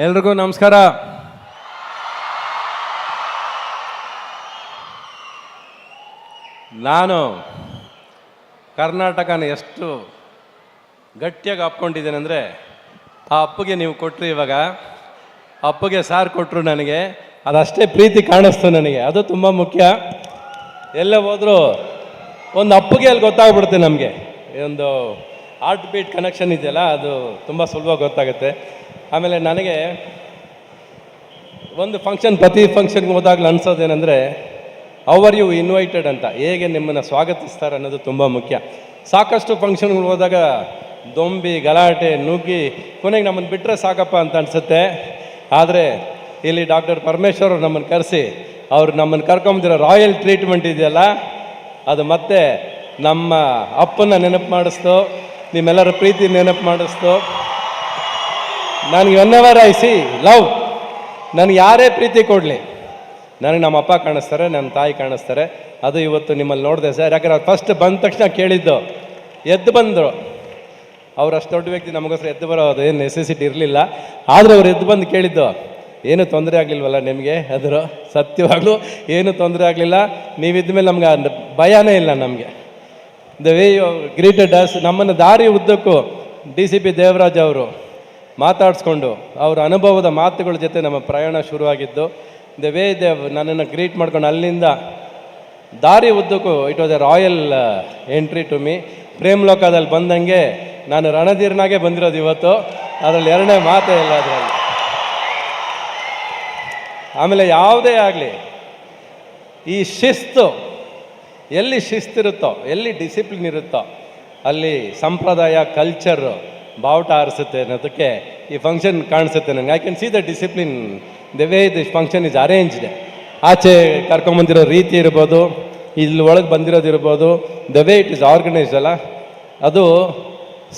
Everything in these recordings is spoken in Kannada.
ಎಲ್ರಿಗೂ ನಮಸ್ಕಾರ. ನಾನು ಕರ್ನಾಟಕನ ಎಷ್ಟು ಗಟ್ಟಿಯಾಗಿ ಅಪ್ಕೊಂಡಿದ್ದೇನೆ ಅಂದರೆ, ಆ ಅಪ್ಪಗೆ ನೀವು ಕೊಟ್ಟರು, ಇವಾಗ ಅಪ್ಪಗೆ ಸಾರು ಕೊಟ್ಟರು, ನನಗೆ ಅದಷ್ಟೇ ಪ್ರೀತಿ ಕಾಣಿಸ್ತು ನನಗೆ. ಅದು ತುಂಬ ಮುಖ್ಯ. ಎಲ್ಲೇ ಹೋದರೂ ಒಂದು ಅಪ್ಪಗೆ ಅಲ್ಲಿ ಗೊತ್ತಾಗ್ಬಿಡುತ್ತೆ ನಮಗೆ. ಒಂದು ಹಾರ್ಟ್ ಬೀಟ್ ಕನೆಕ್ಷನ್ ಇದೆಯಲ್ಲ, ಅದು ತುಂಬ ಸುಲಭವಾಗಿ ಗೊತ್ತಾಗುತ್ತೆ. ಆಮೇಲೆ ನನಗೆ ಒಂದು ಪ್ರತಿ ಫಂಕ್ಷನ್ಗೆ ಹೋದಾಗಲೂ ಅನ್ಸೋದೇನೆಂದರೆ, ಅವರ್ ಯು ಇನ್ವೈಟೆಡ್ ಅಂತ, ಹೇಗೆ ನಿಮ್ಮನ್ನು ಸ್ವಾಗತಿಸ್ತಾರೆ ಅನ್ನೋದು ತುಂಬ ಮುಖ್ಯ. ಸಾಕಷ್ಟು ಫಂಕ್ಷನ್ಗಳು ಹೋದಾಗ ದೊಂಬಿ, ಗಲಾಟೆ, ನುಗ್ಗಿ ಕೊನೆಗೆ ನಮ್ಮನ್ನು ಬಿಟ್ಟರೆ ಸಾಕಪ್ಪ ಅಂತ ಅನಿಸುತ್ತೆ. ಆದರೆ ಇಲ್ಲಿ ಡಾಕ್ಟರ್ ಪರಮೇಶ್ವರ್ ಅವ್ರು ನಮ್ಮನ್ನು ಕರೆಸಿ, ಅವ್ರು ನಮ್ಮನ್ನು ಕರ್ಕೊಂಬಂದಿರೋ ರಾಯಲ್ ಟ್ರೀಟ್ಮೆಂಟ್ ಇದೆಯಲ್ಲ, ಅದು ಮತ್ತೆ ನಮ್ಮ ಅಪ್ಪನ ನೆನಪು ಮಾಡಿಸ್ತು, ನಿಮ್ಮೆಲ್ಲರ ಪ್ರೀತಿ ನೆನಪು ಮಾಡಿಸ್ತು. ನನಗೆ ವೆನ್ಎವರ್ ಐ ಸಿ ಲವ್, ನನಗೆ ಯಾರೇ ಪ್ರೀತಿ ಕೊಡಲಿ, ನನಗೆ ನಮ್ಮ ಅಪ್ಪ ಕಾಣಿಸ್ತಾರೆ, ನನ್ನ ತಾಯಿ ಕಾಣಿಸ್ತಾರೆ. ಅದು ಇವತ್ತು ನಿಮ್ಮಲ್ಲಿ ನೋಡಿದೆ ಸರ್. ಯಾಕಂದ್ರೆ ಅವ್ರು ಫಸ್ಟ್ ಬಂದ ತಕ್ಷಣ ಕೇಳಿದ್ದು, ಎದ್ದು ಬಂದರು. ಅವ್ರು ಅಷ್ಟು ದೊಡ್ಡ ವ್ಯಕ್ತಿ, ನಮಗೋಸ್ಕರ ಎದ್ದು ಬರೋದು ಏನು ನೆಸೆಸಿಟಿ ಇರಲಿಲ್ಲ. ಆದರೆ ಅವ್ರು ಎದ್ದು ಬಂದು ಕೇಳಿದ್ದು, ಏನೂ ತೊಂದರೆ ಆಗಲಿಲ್ವಲ್ಲ ನಿಮಗೆ? ಅದ್ರ ಸತ್ಯವಾಗ್ಲೂ ಏನೂ ತೊಂದರೆ ಆಗಲಿಲ್ಲ, ನೀವಿದ್ದ ಮೇಲೆ ನಮ್ಗೆ ಭಯನೇ ಇಲ್ಲ. ನಮಗೆ the way you greeted us, ನಮ್ಮನ್ನು ದಾರಿ ಉದ್ದಕ್ಕೂ DCP ದೇವರಾಜ್ ಅವರು ಮಾತಾಡಿಸ್ಕೊಂಡು ಅವರ ಅನುಭವದ ಮಾತುಗಳ ಜೊತೆ ನಮ್ಮ ಪ್ರಯಾಣ ಶುರುವಾಗಿದ್ದು. ದ ವೇ ನನ್ನನ್ನು ಗ್ರೀಟ್ ಮಾಡ್ಕೊಂಡು ಅಲ್ಲಿಂದ ದಾರಿ ಉದ್ದಕ್ಕೂ it was a royal entry to me. Prem ಲೋಕದಲ್ಲಿ ಬಂದಂಗೆ ನಾನು ರಣಧೀರ್ನಾಗೆ ಬಂದಿರೋದು ಇವತ್ತು, ಅದರಲ್ಲಿ ಎರಡನೇ ಮಾತೇ ಇಲ್ಲ ಅದರಲ್ಲಿ. ಆಮೇಲೆ ಯಾವುದೇ ಆಗಲಿ, ಈ ಶಿಸ್ತು ಎಲ್ಲಿ ಶಿಸ್ತಿರುತ್ತೋ, ಎಲ್ಲಿ ಡಿಸಿಪ್ಲಿನ್ ಇರುತ್ತೋ, ಅಲ್ಲಿ ಸಂಪ್ರದಾಯ, ಕಲ್ಚರ್ ಬಾವುಟ ಆರಿಸುತ್ತೆ ಅನ್ನೋದಕ್ಕೆ ಈ ಫಂಕ್ಷನ್ ಕಾಣಿಸುತ್ತೆ ನನಗೆ. I can see the discipline, the way this function is arranged. ಆಚೆ ಕರ್ಕೊಂಬಂದಿರೋ ರೀತಿ ಇರ್ಬೋದು, ಇಲ್ಲಿ ಒಳಗೆ ಬಂದಿರೋದು ಇರ್ಬೋದು, the way it is organised ಅಲ್ಲ, ಅದು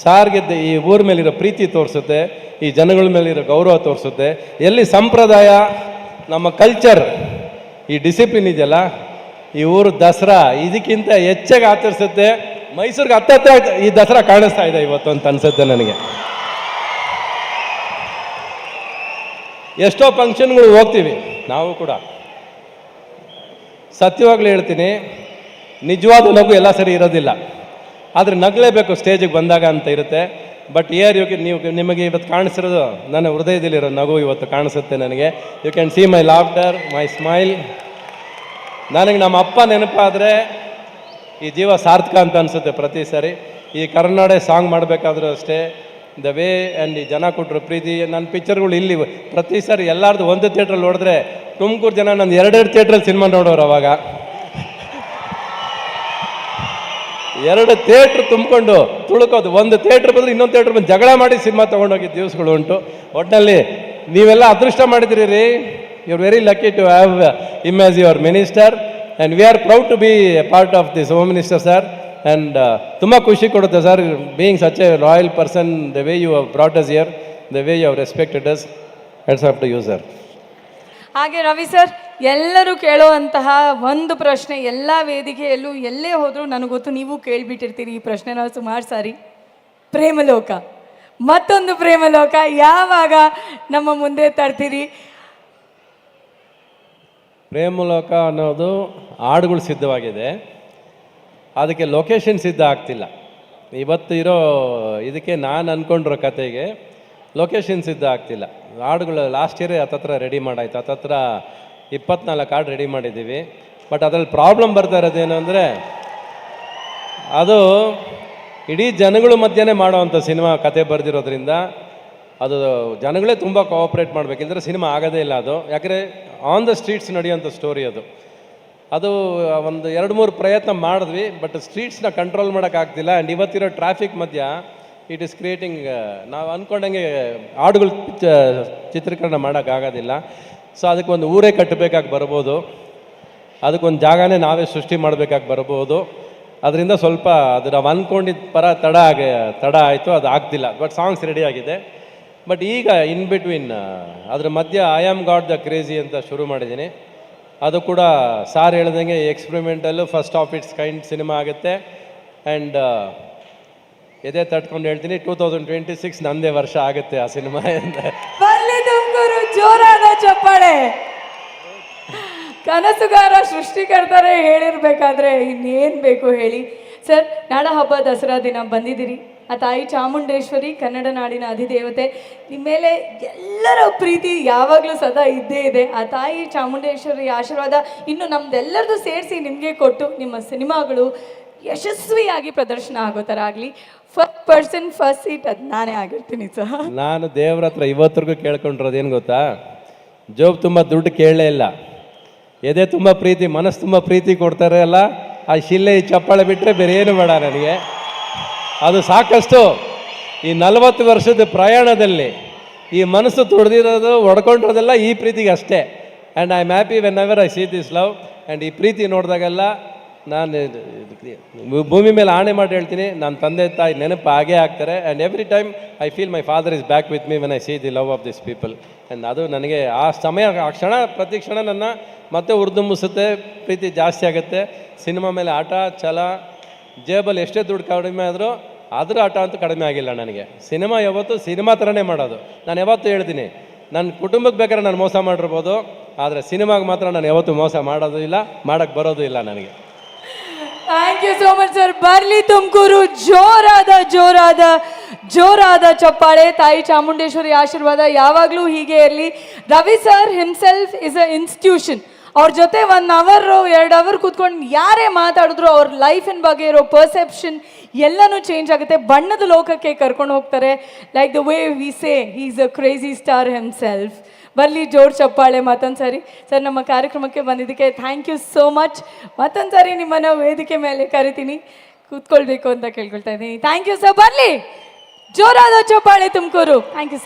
ಸಾರ್ಗೆ ಈ ಊರ ಮೇಲಿರೋ ಪ್ರೀತಿ ತೋರಿಸುತ್ತೆ, ಈ ಜನಗಳ ಮೇಲಿರೋ ಗೌರವ ತೋರಿಸುತ್ತೆ. ಎಲ್ಲಿ ಸಂಪ್ರದಾಯ, ನಮ್ಮ ಕಲ್ಚರ್, ಈ ಡಿಸಿಪ್ಲಿನ್ ಇದೆಯಲ್ಲ, ಈ ಊರು ದಸರಾ ಇದಕ್ಕಿಂತ ಹೆಚ್ಚಾಗಿ ಆಚರಿಸುತ್ತೆ. ಮೈಸೂರಿಗೆ ಹತ್ತತ್ರ ಈ ದಸರಾ ಕಾಣಿಸ್ತಾ ಇದೆ ಇವತ್ತು ಅಂತ ಅನಿಸುತ್ತೆ ನನಗೆ. ಎಷ್ಟೋ ಫಂಕ್ಷನ್ಗಳು ಹೋಗ್ತೀವಿ ನಾವು ಕೂಡ, ಸತ್ಯವಾಗ್ಲೂ ಹೇಳ್ತೀನಿ, ನಿಜವಾದ ನಗು ಎಲ್ಲ ಸರಿ ಇರೋದಿಲ್ಲ, ಆದರೆ ನಗಲೇಬೇಕು ಸ್ಟೇಜಿಗೆ ಬಂದಾಗ ಅಂತ ಇರುತ್ತೆ. ಬಟ್ ನಿಮಗೆ ಇವತ್ತು ಕಾಣಿಸಿರೋದು ನನ್ನ ಹೃದಯದಲ್ಲಿರೋ ನಗು ಇವತ್ತು ಕಾಣಿಸುತ್ತೆ ನನಗೆ. You can see my laughter, my smile. ನನಗೆ ನಮ್ಮ ಅಪ್ಪ ನೆನಪಾದರೆ ಈ ಜೀವ ಸಾರ್ಥಕ ಅಂತ ಅನಿಸುತ್ತೆ ಪ್ರತಿ ಸಾರಿ. ಈ ಕರ್ನಾಟಕ ಸಾಂಗ್ ಮಾಡಬೇಕಾದ್ರೂ ಅಷ್ಟೇ, ದ ವೇ ಆ್ಯಂಡ್ ಈ ಜನ ಕೊಟ್ಟರು ಪ್ರೀತಿ. ನನ್ನ ಪಿಕ್ಚರ್ಗಳು ಇಲ್ಲಿ ಪ್ರತಿ ಸಾರಿ ಎಲ್ಲರದು ಒಂದು ಥಿಯೇಟ್ರಲ್ಲಿ ನೋಡಿದ್ರೆ, ತುಮಕೂರು ಜನ ನಂದು 2 ಥಿಯೇಟ್ರಲ್ಲಿ ಸಿನಿಮಾ ನೋಡೋರು. ಅವಾಗ 2 ಥಿಯೇಟ್ರ್ ತುಂಬಿಕೊಂಡು ತುಳುಕೋದು, ಒಂದು ಥಿಯೇಟ್ರ್ ಬಂದರೆ ಇನ್ನೊಂದು ಥಿಯೇಟ್ರ್ ಬಂದು ಜಗಳ ಮಾಡಿ ಸಿನಿಮಾ ತೊಗೊಂಡೋಗಿದ್ದ ದಿವಸಗಳು ಉಂಟು. ಒಟ್ಟಿನಲ್ಲಿ ನೀವೆಲ್ಲ ಅದೃಷ್ಟ ಮಾಡಿದಿರಿ ರೀ. You are very lucky to have him as your minister, and we are proud to be a part of this home minister sir. And ತುಂಬ ಖುಷಿ ಕೊಡುತ್ತೆ sir, being such a royal person, the way you have brought us here, the way you have respected us. Hats off to you sir. ಹಾಗೆ ರವಿ ಸರ್, ಎಲ್ಲರೂ ಕೇಳುವಂತಹ ಒಂದು ಪ್ರಶ್ನೆ, ಎಲ್ಲ ವೇದಿಕೆಯಲ್ಲೂ ಎಲ್ಲೇ ಹೋದರೂ ನನಗೆ ಗೊತ್ತು ನೀವು ಕೇಳಿಬಿಟ್ಟಿರ್ತೀರಿ ಈ ಪ್ರಶ್ನೆನ ಸುಮಾರು ಸಾರಿ. ಪ್ರೇಮಲೋಕ, ಮತ್ತೊಂದು ಪ್ರೇಮಲೋಕ ಯಾವಾಗ ನಮ್ಮ ಮುಂದೆ ತರ್ತೀರಿ? ಪ್ರೇಮಲೋಕ ಅನ್ನೋದು ಹಾಡುಗಳು ಸಿದ್ಧವಾಗಿದೆ, ಅದಕ್ಕೆ ಲೊಕೇಶನ್ ಸಿದ್ಧ ಆಗ್ತಿಲ್ಲ. ಇವತ್ತು ಇರೋ ಇದಕ್ಕೆ ನಾನು ಅಂದ್ಕೊಂಡಿರೋ ಕತೆಗೆ ಲೊಕೇಶನ್ ಸಿದ್ಧ ಆಗ್ತಿಲ್ಲ. ಹಾಡುಗಳು ಲಾಸ್ಟ್ ಇಯರೇ ಹತ್ತತ್ರ ರೆಡಿ ಮಾಡಾಯ್ತು, ಹತ್ತತ್ರ 24 ಹಾಡು ರೆಡಿ ಮಾಡಿದ್ದೀವಿ. ಬಟ್ ಅದರಲ್ಲಿ ಪ್ರಾಬ್ಲಮ್ ಬರ್ತಾ ಇರೋದೇನು ಅಂದರೆ, ಅದು ಇಡೀ ಜನಗಳ ಮಧ್ಯೆನೇ ಮಾಡೋವಂಥ ಸಿನಿಮಾ ಕತೆ ಬರೆದಿರೋದ್ರಿಂದ ಅದು ಜನಗಳೇ ತುಂಬ ಕೋಆಪ್ರೇಟ್ ಮಾಡಬೇಕಿದ್ರೆ ಸಿನಿಮಾ ಆಗೋದೇ ಇಲ್ಲ ಅದು. ಯಾಕಂದರೆ ಆನ್ ದ ಸ್ಟ್ರೀಟ್ಸ್ ನಡೆಯೋಂಥ ಸ್ಟೋರಿ ಅದು. ಅದು ಒಂದು 2-3 ಪ್ರಯತ್ನ ಮಾಡಿದ್ವಿ, ಬಟ್ ಸ್ಟ್ರೀಟ್ಸ್ನ ಕಂಟ್ರೋಲ್ ಮಾಡೋಕ್ಕಾಗ್ತಿಲ್ಲ. ಆ್ಯಂಡ್ ಇವತ್ತಿರೋ ಟ್ರಾಫಿಕ್ ಮಧ್ಯ ಇಟ್ ಈಸ್ ಕ್ರಿಯೇಟಿಂಗ್, ನಾವು ಅಂದ್ಕೊಂಡಂಗೆ ಹಾಡುಗಳು ಚಿತ್ರೀಕರಣ ಮಾಡೋಕ್ಕಾಗೋದಿಲ್ಲ. ಸೊ ಅದಕ್ಕೊಂದು ಊರೇ ಕಟ್ಟಬೇಕಾಗಿ ಬರ್ಬೋದು, ಅದಕ್ಕೊಂದು ಜಾಗನೇ ನಾವೇ ಸೃಷ್ಟಿ ಮಾಡಬೇಕಾಗಿ ಬರ್ಬೋದು. ಅದರಿಂದ ಸ್ವಲ್ಪ ಅದು ನಾವು ಅಂದ್ಕೊಂಡಿದ್ದ ತಡ ಆಯಿತು, ಅದು ಆಗ್ತಿಲ್ಲ. ಬಟ್ ಸಾಂಗ್ಸ್ ರೆಡಿ ಆಗಿದೆ. ಬಟ್ ಈಗ ಇನ್ ಬಿಟ್ವೀನ್ ಅದ್ರ ಮಧ್ಯೆ I am God the crazy ಅಂತ ಶುರು ಮಾಡಿದ್ದೀನಿ. ಅದು ಕೂಡ ಸಾರ್ ಹೇಳ್ದಂಗೆ experimental, first of its kind cinema ಆಗುತ್ತೆ. ಆ್ಯಂಡ್ ಎದೆ ತಟ್ಕೊಂಡು ಹೇಳ್ತೀನಿ, 2026 ನಂದೇ ವರ್ಷ ಆಗುತ್ತೆ ಆ ಸಿನಿಮಾ ಅಂತ. ತುಮಕೂರು ಜೋರಾದ ಚಪ್ಪಾಳೆ. ಕನಸುಗಾರ ಸೃಷ್ಟಿಕರ್ತಾರೆ ಹೇಳಿರ್ಬೇಕಾದ್ರೆ ಇನ್ನೇನು ಬೇಕು ಹೇಳಿ. ಸರ್, ನಾಡ ಹಬ್ಬ ದಸರಾ ದಿನ ಬಂದಿದ್ದೀರಿ. ಆ ತಾಯಿ ಚಾಮುಂಡೇಶ್ವರಿ ಕನ್ನಡ ನಾಡಿನ ಅಧಿದೇವತೆ, ನಿಮ್ಮ ಮೇಲೆ ಎಲ್ಲರ ಪ್ರೀತಿ ಯಾವಾಗಲೂ ಸದಾ ಇದ್ದೇ ಇದೆ. ಆ ತಾಯಿ ಚಾಮುಂಡೇಶ್ವರಿ ಆಶೀರ್ವಾದ ಇನ್ನು ನಮ್ದೆಲ್ಲರದು ಸೇರಿಸಿ ನಿಮಗೆ ಕೊಟ್ಟು ನಿಮ್ಮ ಸಿನಿಮಾಗಳು ಯಶಸ್ವಿಯಾಗಿ ಪ್ರದರ್ಶನ ಆಗೋ ಥರ ಆಗಲಿ. ಫಸ್ಟ್ ಪರ್ಸನ್ ಫಸ್ಟ್ ಸೀಟ್ ಅದು ನಾನೇ ಆಗಿರ್ತೀನಿ ಸರ್. ನಾನು ದೇವ್ರ ಹತ್ರ ಇವತ್ತರೆಗೂ ಕೇಳ್ಕೊಂಡಿರೋದು ಏನು ಗೊತ್ತಾ, ಜೋಬ್ ತುಂಬ ದುಡ್ಡು ಕೇಳಲೇ ಇಲ್ಲ, ಎದೆ ತುಂಬ ಪ್ರೀತಿ, ಮನಸ್ಸು ತುಂಬ ಪ್ರೀತಿ ಕೊಡ್ತಾರೆ ಅಲ್ಲ, ಆ ಶಿಲ್ಲೆ ಈ ಚಪ್ಪಾಳೆ ಬಿಟ್ಟರೆ ಬೇರೆ ಏನು ಬೇಡ ನನಗೆ. ಅದು ಸಾಕಷ್ಟು. ಈ 40 ವರ್ಷದ ಪ್ರಯಾಣದಲ್ಲಿ ಈ ಮನಸ್ಸು ತುಡ್ದಿರೋದು ಹೊಡ್ಕೊಂಡಿರೋದೆಲ್ಲ ಈ ಪ್ರೀತಿಗೆ ಅಷ್ಟೇ. And I am happy when ever I sea this love. And ಈ ಪ್ರೀತಿ ನೋಡಿದಾಗೆಲ್ಲ ನಾನು ಭೂಮಿ ಮೇಲೆ ಆಣೆ ಮಾಡಿ ಹೇಳ್ತೀನಿ, ನನ್ನ ತಂದೆ ತಾಯಿ ನೆನಪು ಆಗೇ ಆಗ್ತಾರೆ. And every time I feel my father is back with me when I sea the love of this people. And ಅದು ನನಗೆ ಆ ಸಮಯ, ಆ ಕ್ಷಣ, ಪ್ರತಿ ಕ್ಷಣ ನನ್ನ ಮತ್ತೆ ಉರ್ದುಂಬಿಸುತ್ತೆ, ಪ್ರೀತಿ ಜಾಸ್ತಿ ಆಗುತ್ತೆ. ಸಿನಿಮಾ ಮೇಲೆ ಆಟ ಛಲ, ಜೇಬಲ್ಲಿ ಎಷ್ಟೇ ದುಡ್ಡು ಕಡಿಮೆ ಆದರೂ ಅದ್ರ ಆಟ ಅಂತೂ ಕಡಿಮೆ ಆಗಿಲ್ಲ ನನಗೆ. ಸಿನಿಮಾ ಯಾವತ್ತೂ ಸಿನಿಮಾ ಥರನೇ ಮಾಡೋದು. ನಾನು ಯಾವತ್ತೂ ಹೇಳ್ತೀನಿ, ನನ್ನ ಕುಟುಂಬಕ್ಕೆ ಬೇಕಾದ್ರೆ ನಾನು ಮೋಸ ಮಾಡಿರ್ಬೋದು, ಆದರೆ ಸಿನಿಮಾಗೆ ಮಾತ್ರ ನಾನು ಯಾವತ್ತೂ ಮೋಸ ಮಾಡೋದು ಇಲ್ಲ, ಮಾಡೋಕ್ಕೆ ಬರೋದು ಇಲ್ಲ ನನಗೆ. Thank you so much sir. ಬರ್ಲಿ ತುಮಕೂರು ಜೋರಾದ ಜೋರಾದ ಜೋರಾದ ಚಪ್ಪಾಳೆ. ತಾಯಿ ಚಾಮುಂಡೇಶ್ವರಿ ಆಶೀರ್ವಾದ ಯಾವಾಗಲೂ ಹೀಗೆ ಇರಲಿ. Ravi sir himself is a institution. ಅವ್ರ ಜೊತೆ 1 ಅವರ್ 2 ಅವರ್ ಕೂತ್ಕೊಂಡು ಯಾರೇ ಮಾತಾಡಿದ್ರು ಅವ್ರ ಲೈಫಿನ ಬಗ್ಗೆ ಇರೋ ಪರ್ಸೆಪ್ಷನ್ ಎಲ್ಲನೂ ಚೇಂಜ್ ಆಗುತ್ತೆ. ಬಣ್ಣದ ಲೋಕಕ್ಕೆ ಕರ್ಕೊಂಡು ಹೋಗ್ತಾರೆ. Like the way we say he is a crazy star himself. ಬರಲಿ ಜೋರ್ ಚಪ್ಪಾಳೆ ಮತ್ತೊಂದು ಸಾರಿ. ಸರ್, ನಮ್ಮ ಕಾರ್ಯಕ್ರಮಕ್ಕೆ ಬಂದಿದ್ದಕ್ಕೆ ಥ್ಯಾಂಕ್ ಯು ಸೋ ಮಚ್. ಮತ್ತೊಂದು ಸಾರಿ ನಿಮ್ಮನ್ನು ವೇದಿಕೆ ಮೇಲೆ ಕರಿತೀನಿ, ಕೂತ್ಕೊಳ್ಬೇಕು ಅಂತ ಕೇಳ್ಕೊಳ್ತಾ ಇದ್ದೀನಿ. Thank you sir. ಬರಲಿ ಜೋರಾದ ಚಪ್ಪಾಳೆ ತುಮಕೂರು. Thank you sir.